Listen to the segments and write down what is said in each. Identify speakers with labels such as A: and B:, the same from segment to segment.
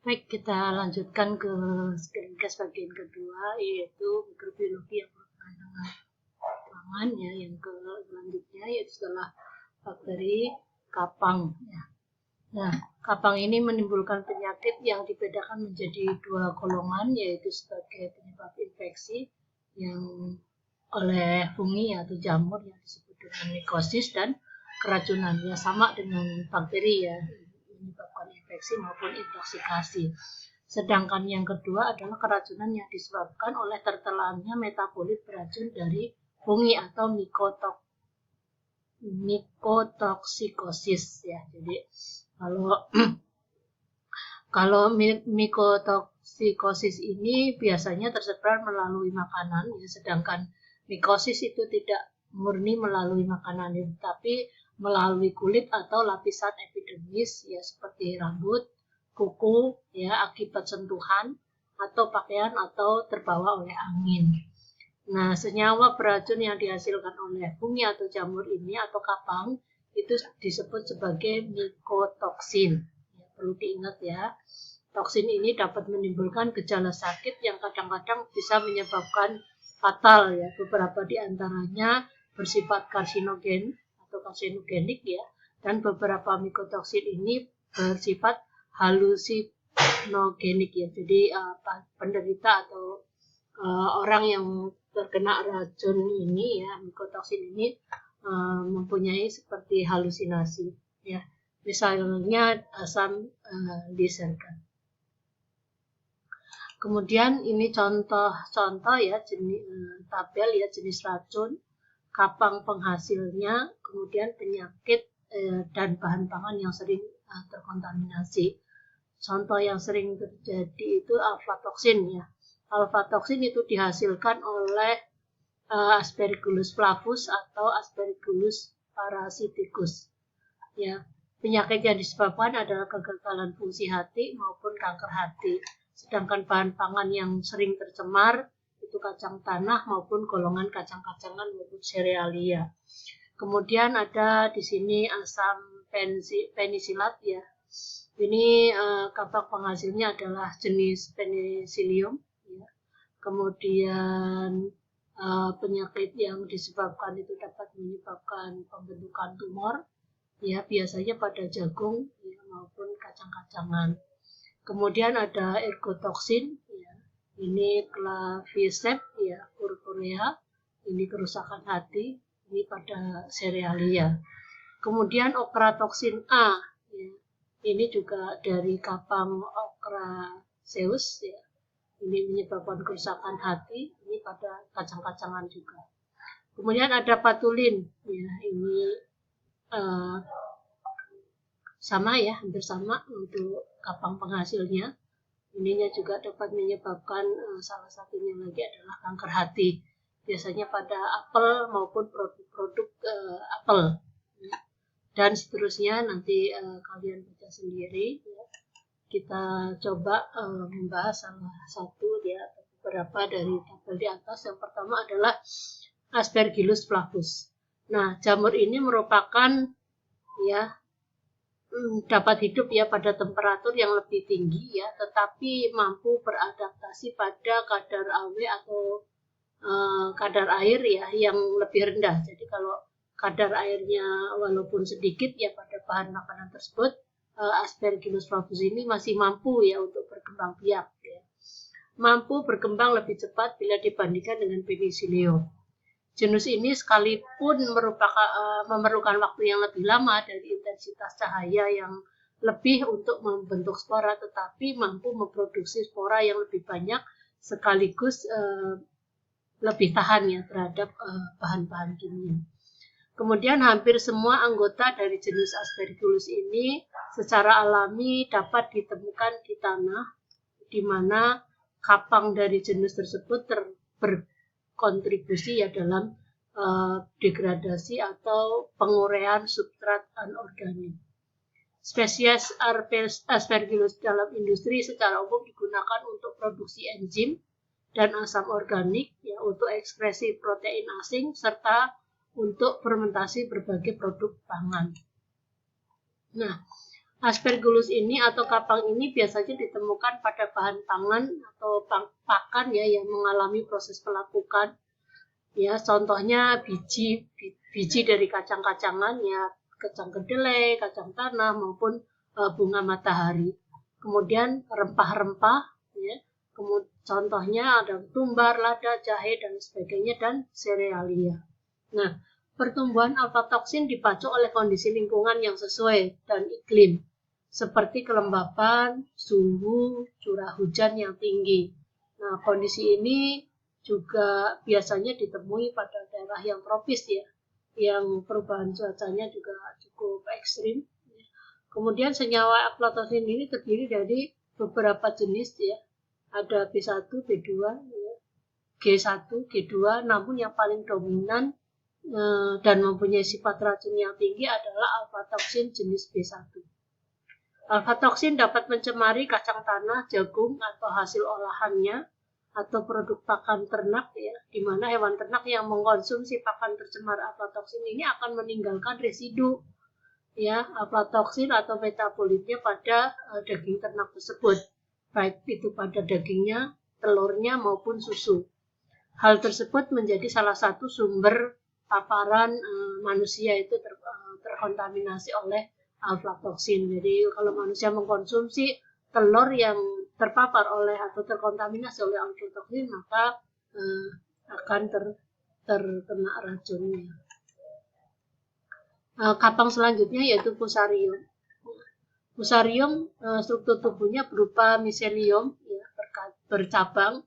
A: Baik, kita lanjutkan ke screencast bagian kedua, yaitu mikrobiologi yang berhubungan dengan pangan ya. Yang selanjutnya yaitu setelah bakteri kapang ya. Nah, kapang ini menimbulkan penyakit yang dibedakan menjadi dua golongan, yaitu sebagai penyebab infeksi yang oleh fungi atau jamur yang disebut dengan mikosis, dan keracunan ya, sama dengan bakteri ya, menyebabkan infeksi maupun intoksikasi. Sedangkan yang kedua adalah keracunan yang disebabkan oleh tertelannya metabolit beracun dari fungi atau mikotoksikosis ya. Jadi kalau mikotoksikosis ini biasanya tersebar melalui makanan ya, sedangkan mikosis itu tidak murni melalui makanan, tapi melalui kulit atau lapisan epidermis ya, seperti rambut, kuku ya, akibat sentuhan atau pakaian atau terbawa oleh angin. Nah, senyawa beracun yang dihasilkan oleh fungi atau jamur ini atau kapang itu disebut sebagai mikotoksin. Ya, perlu diingat ya, toksin ini dapat menimbulkan gejala sakit yang kadang-kadang bisa menyebabkan fatal ya. Beberapa di antaranya bersifat karsinogen atau karsinogenik ya, dan beberapa mikotoksin ini bersifat halusinogenik ya. Jadi penderita atau orang yang terkena racun ini ya, mikotoksin ini mempunyai seperti halusinasi ya. Misalnya asam lisergat. Kemudian ini contoh ya, jenis tabel ya, jenis racun, kapang penghasilnya, kemudian penyakit dan bahan pangan yang sering terkontaminasi. Contoh yang sering terjadi itu aflatoksin ya. Aflatoksin itu dihasilkan oleh Aspergillus flavus atau Aspergillus parasiticus ya. Penyakit yang disebabkan adalah kegagalan fungsi hati maupun kanker hati. Sedangkan bahan pangan yang sering tercemar itu kacang tanah maupun golongan kacang-kacangan maupun serealia. Kemudian ada di sini asam penisilat ya. Ini kapang penghasilnya adalah jenis penicillium ya. Kemudian penyakit yang disebabkan itu dapat menyebabkan pembentukan tumor ya, biasanya pada jagung ya, maupun kacang-kacangan. Kemudian ada ergotoksin ya, ini claviceps ya, purpurea, ini kerusakan hati, ini pada serealia. Kemudian okratoksin A ya, ini juga dari kapang Ocraceus ya, ini menyebabkan kerusakan hati, ini pada kacang-kacangan juga. Kemudian ada patulin ya, ini sama ya, hampir sama untuk kapang penghasilnya. Ininya juga dapat menyebabkan salah satunya lagi adalah kanker hati, biasanya pada apel maupun produk-produk apel ya. Dan seterusnya nanti kalian baca sendiri ya. Kita coba membahas salah satu ya, beberapa dari tabel di atas. Yang pertama adalah Aspergillus flavus. Nah, jamur ini merupakan ya, dapat hidup ya pada temperatur yang lebih tinggi ya, tetapi mampu beradaptasi pada kadar AW atau kadar air ya yang lebih rendah. Jadi kalau kadar airnya walaupun sedikit ya pada bahan makanan tersebut, Aspergillus flavus ini masih mampu ya untuk berkembang biak ya. Mampu berkembang lebih cepat bila dibandingkan dengan Penicillium. Jenis ini sekalipun memerlukan waktu yang lebih lama dan intensitas cahaya yang lebih untuk membentuk spora, tetapi mampu memproduksi spora yang lebih banyak sekaligus lebih tahan ya terhadap bahan-bahan kimia. Kemudian hampir semua anggota dari jenis Aspergillus ini secara alami dapat ditemukan di tanah di mana kapang dari jenis tersebut berkontribusi ya dalam degradasi atau penguraian substrat anorganik. Spesies Aspergillus dalam industri secara umum digunakan untuk produksi enzim dan asam organik ya, untuk ekspresi protein asing serta untuk fermentasi berbagai produk pangan. Nah, Aspergillus ini atau kapang ini biasanya ditemukan pada bahan pangan atau pakan ya yang mengalami proses pelapukan. Ya, contohnya biji dari kacang-kacangan ya, kacang kedelai, kacang tanah maupun bunga matahari. Kemudian rempah-rempah ya. Contohnya ada tumbar, lada, jahe dan sebagainya dan serealia. Nah, pertumbuhan aflatoksin dipacu oleh kondisi lingkungan yang sesuai dan iklim, seperti kelembapan, suhu, curah hujan yang tinggi. Nah, kondisi ini juga biasanya ditemui pada daerah yang tropis ya, yang perubahan cuacanya juga cukup ekstrim. Kemudian senyawa aflatoksin ini terdiri dari beberapa jenis ya, ada B1, B2, ya, G1, G2, namun yang paling dominan dan mempunyai sifat racun yang tinggi adalah aflatoksin jenis B1. Aflatoksin dapat mencemari kacang tanah, jagung, atau hasil olahannya, atau produk pakan ternak ya, di mana hewan ternak yang mengkonsumsi pakan tercemar aflatoksin ini akan meninggalkan residu ya aflatoksin atau metabolitnya pada daging ternak tersebut, baik itu pada dagingnya, telurnya maupun susu. Hal tersebut menjadi salah satu sumber paparan manusia itu terkontaminasi oleh aflatoksin. Jadi kalau manusia mengkonsumsi telur yang terpapar oleh atau terkontaminasi oleh aflatoksin, maka akan terkena racunnya. Kapang selanjutnya yaitu Fusarium. Fusarium struktur tubuhnya berupa miselium ya, bercabang,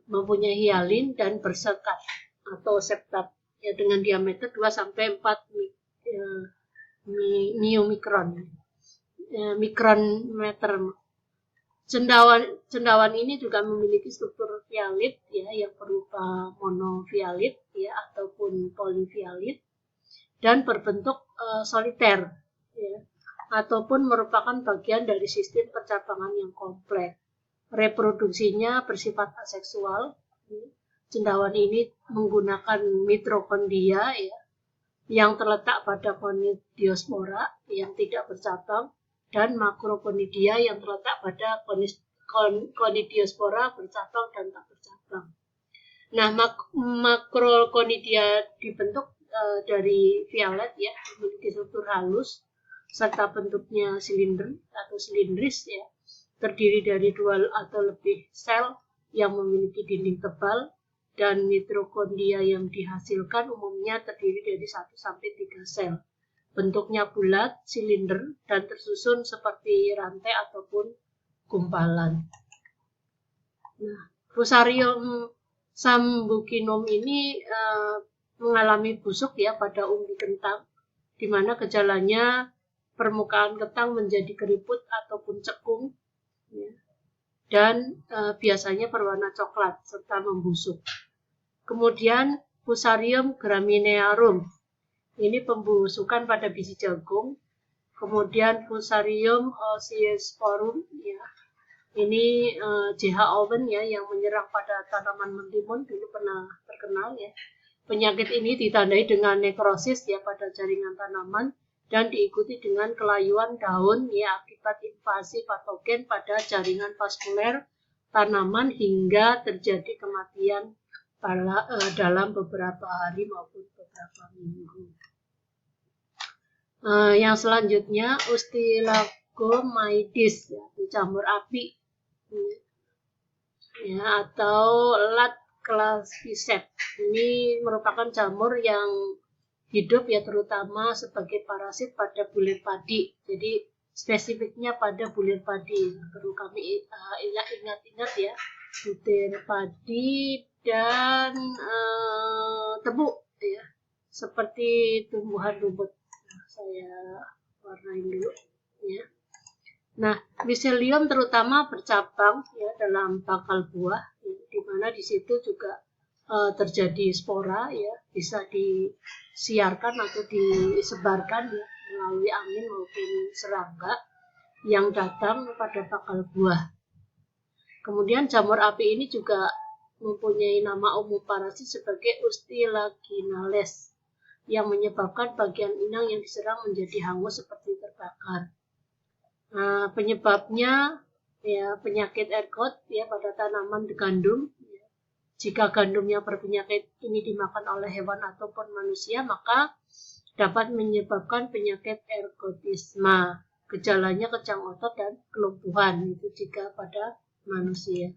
A: mempunyai hialin dan bersekat atau septat ya, dengan diameter 2-4 mikrometer. Cendawan ini juga memiliki struktur vialit ya, yang berupa monovialit ya, ataupun polivialit dan berbentuk soliter ya, ataupun merupakan bagian dari sistem percabangan yang kompleks. Reproduksinya bersifat aseksual. Cendawan ini menggunakan mitokondria ya, yang terletak pada konidiospora yang tidak bercabang dan makrokonidia yang terletak pada konidiospora bercabang dan tak bercabang. Nah, makrokonidia dibentuk dari violet ya, memiliki struktur halus serta bentuknya silinder atau silindris ya, terdiri dari 2 atau lebih sel yang memiliki dinding tebal, dan mitokondria yang dihasilkan umumnya terdiri dari 1-3 sel. Bentuknya bulat, silinder, dan tersusun seperti rantai ataupun gumpalan. Nah, Fusarium sambucinum ini mengalami busuk ya pada umbi kentang, di mana gejalanya permukaan kentang menjadi keriput ataupun cekung, ya, dan biasanya berwarna coklat serta membusuk. Kemudian Fusarium graminearum, ini pembusukan pada biji jagung. Kemudian Fusarium osiosporum, ya, ini J.H. Owen ya, yang menyerang pada tanaman mentimun dulu pernah terkenal ya. Penyakit ini ditandai dengan nekrosis ya pada jaringan tanaman dan diikuti dengan kelayuan daun ya akibat invasi patogen pada jaringan vaskuler tanaman hingga terjadi kematian dalam beberapa hari maupun beberapa minggu. Yang selanjutnya Ustilagomaides ya, jamur api ya, atau Lat claviceps. Ini merupakan jamur yang hidup ya terutama sebagai parasit pada bulir padi. Jadi spesifiknya pada bulir padi. Perlu kami ingat-ingat ya, butir padi dan tebu ya, seperti tumbuhan rumput. Nah, saya warnain dulu ya. Nah, miselium terutama bercabang ya dalam bakal buah, ya, di mana di situ juga terjadi spora ya, bisa disiarkan atau disebarkan ya melalui angin maupun serangga yang datang pada bakal buah. Kemudian jamur api ini juga mempunyai nama umum parasit sebagai Ustilaginales yang menyebabkan bagian inang yang diserang menjadi hangus seperti terbakar. Penyebabnya ya penyakit ergot ya pada tanaman gandum. Jika gandum yang berpenyakit ini dimakan oleh hewan ataupun manusia, maka dapat menyebabkan penyakit ergotisme. Gejalanya kejang otot dan kelumpuhan, itu jika pada manusia.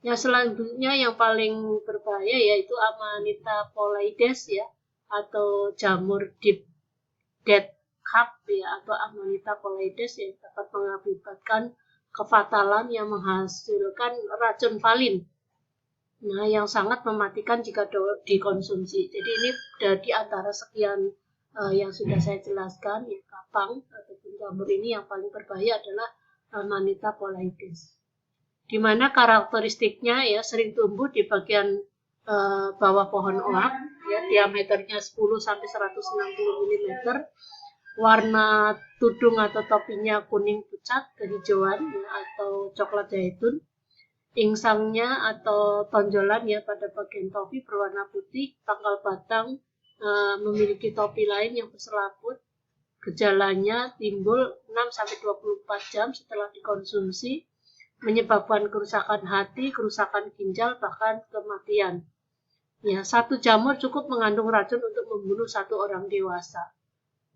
A: Yang selanjutnya yang paling berbahaya yaitu Amanita phalloides ya, atau jamur dead cap ya, atau Amanita phalloides yang dapat mengakibatkan kefatalan yang menghasilkan racun valin. Nah, yang sangat mematikan jika dikonsumsi. Jadi ini dari antara sekian yang sudah saya jelaskan, ya kapang ataupun jamur ini yang paling berbahaya adalah Amanita phalloides. Di mana karakteristiknya ya sering tumbuh di bagian bawah pohon oak, ya diameternya 10 sampai 160 mm. Warna tudung atau topinya kuning pucat kehijauan ya, atau coklat zaitun. Insangnya atau tonjolan ya pada bagian topi berwarna putih, pangkal batang memiliki topi lain yang berselaput. Gejalanya timbul 6-24 jam setelah dikonsumsi, menyebabkan kerusakan hati, kerusakan ginjal, bahkan kematian. Ya, satu jamur cukup mengandung racun untuk membunuh satu orang dewasa.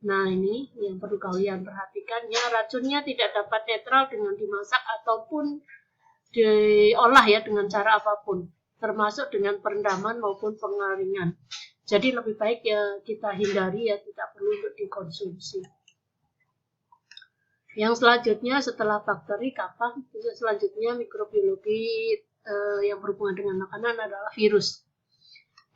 A: Nah, ini yang perlu kalian perhatikan ya, racunnya tidak dapat netral dengan dimasak ataupun diolah ya dengan cara apapun, termasuk dengan perendaman maupun pengaringan. Jadi lebih baik ya kita hindari ya, tidak perlu untuk dikonsumsi. Yang selanjutnya setelah bakteri, kapang, selanjutnya mikrobiologi yang berhubungan dengan makanan adalah virus.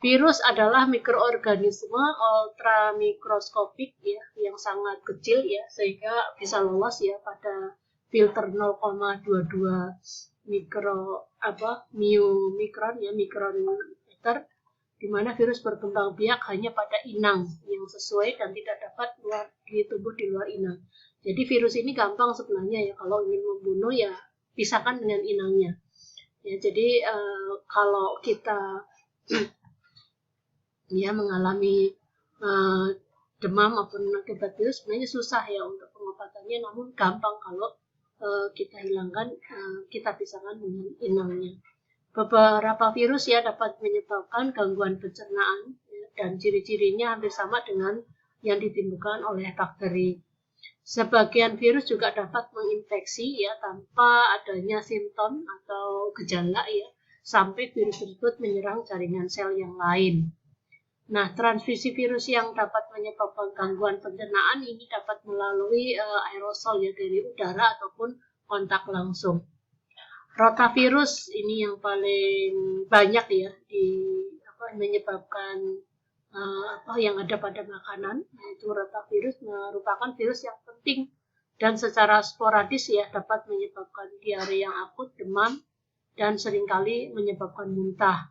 A: Virus adalah mikroorganisme ultramikroskopik ya, yang sangat kecil ya, sehingga bisa lolos ya pada filter 0,22 mikron ya, mikrometer, di mana virus berkembang biak hanya pada inang yang sesuai dan tidak dapat tumbuh di luar inang. Jadi virus ini gampang sebenarnya ya, kalau ingin membunuh ya pisahkan dengan inangnya. Ya, jadi kalau kita ya mengalami demam maupun akibat virus, sebenarnya susah ya untuk pengobatannya, namun gampang kalau kita hilangkan, kita pisahkan dengan inangnya. Beberapa virus ya dapat menyebabkan gangguan pencernaan ya, dan ciri-cirinya hampir sama dengan yang ditimbulkan oleh bakteri. Sebagian virus juga dapat menginfeksi ya tanpa adanya simptom atau gejala ya, sampai virus tersebut menyerang jaringan sel yang lain. Nah, transmisi virus yang dapat menyebabkan gangguan pencernaan ini dapat melalui aerosol ya, dari udara ataupun kontak langsung. Rotavirus ini yang paling banyak ya menyebabkan yang ada pada makanan, yaitu rotavirus merupakan virus yang penting dan secara sporadis ya dapat menyebabkan diare yang akut, demam, dan seringkali menyebabkan muntah.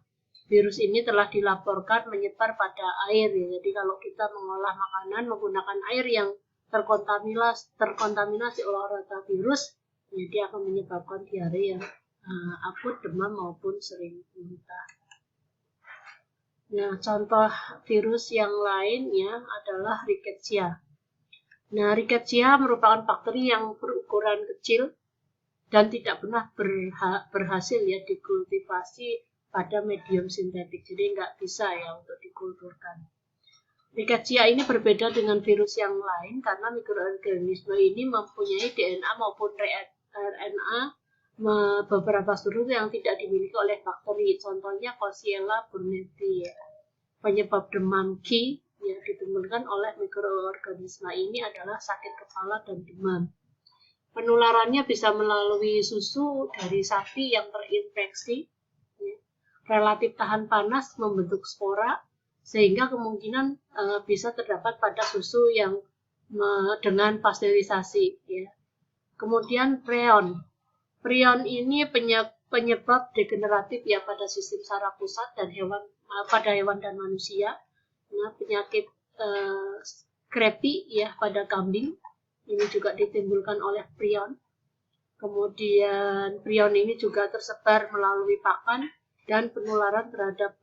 A: Virus ini telah dilaporkan menyebar pada air ya. Jadi kalau kita mengolah makanan menggunakan air yang terkontaminasi oleh rotavirus, ya, dia akan menyebabkan diare yang akut, demam maupun sering muntah. Nah, contoh virus yang lainnya adalah Rickettsia. Nah, Rickettsia merupakan bakteri yang berukuran kecil dan tidak pernah berhasil ya dikultivasi pada medium sintetik, jadi nggak bisa ya untuk dikulturkan. Rickettsia ini berbeda dengan virus yang lain karena mikroorganisme ini mempunyai DNA maupun RNA beberapa struktur yang tidak dimiliki oleh bakteri. Contohnya Coxiella burnetii ya. Penyebab demam Q yang ditimbulkan oleh mikroorganisme ini adalah sakit kepala dan demam. Penularannya bisa melalui susu dari sapi yang terinfeksi, relatif tahan panas, membentuk spora, sehingga kemungkinan bisa terdapat pada susu yang dengan pasteurisasi. Ya. Kemudian prion. Prion ini penyebab degeneratif ya pada sistem saraf pusat dan pada hewan dan manusia. Nah, penyakit Scrapie ya pada kambing ini juga ditimbulkan oleh prion. Kemudian prion ini juga tersebar melalui pakan, dan penularan terhadap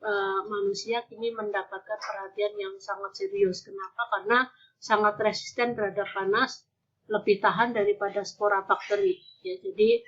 A: manusia kini mendapatkan perhatian yang sangat serius. Kenapa? Karena sangat resisten terhadap panas lebih tahan daripada spora bakteri. Ya, jadi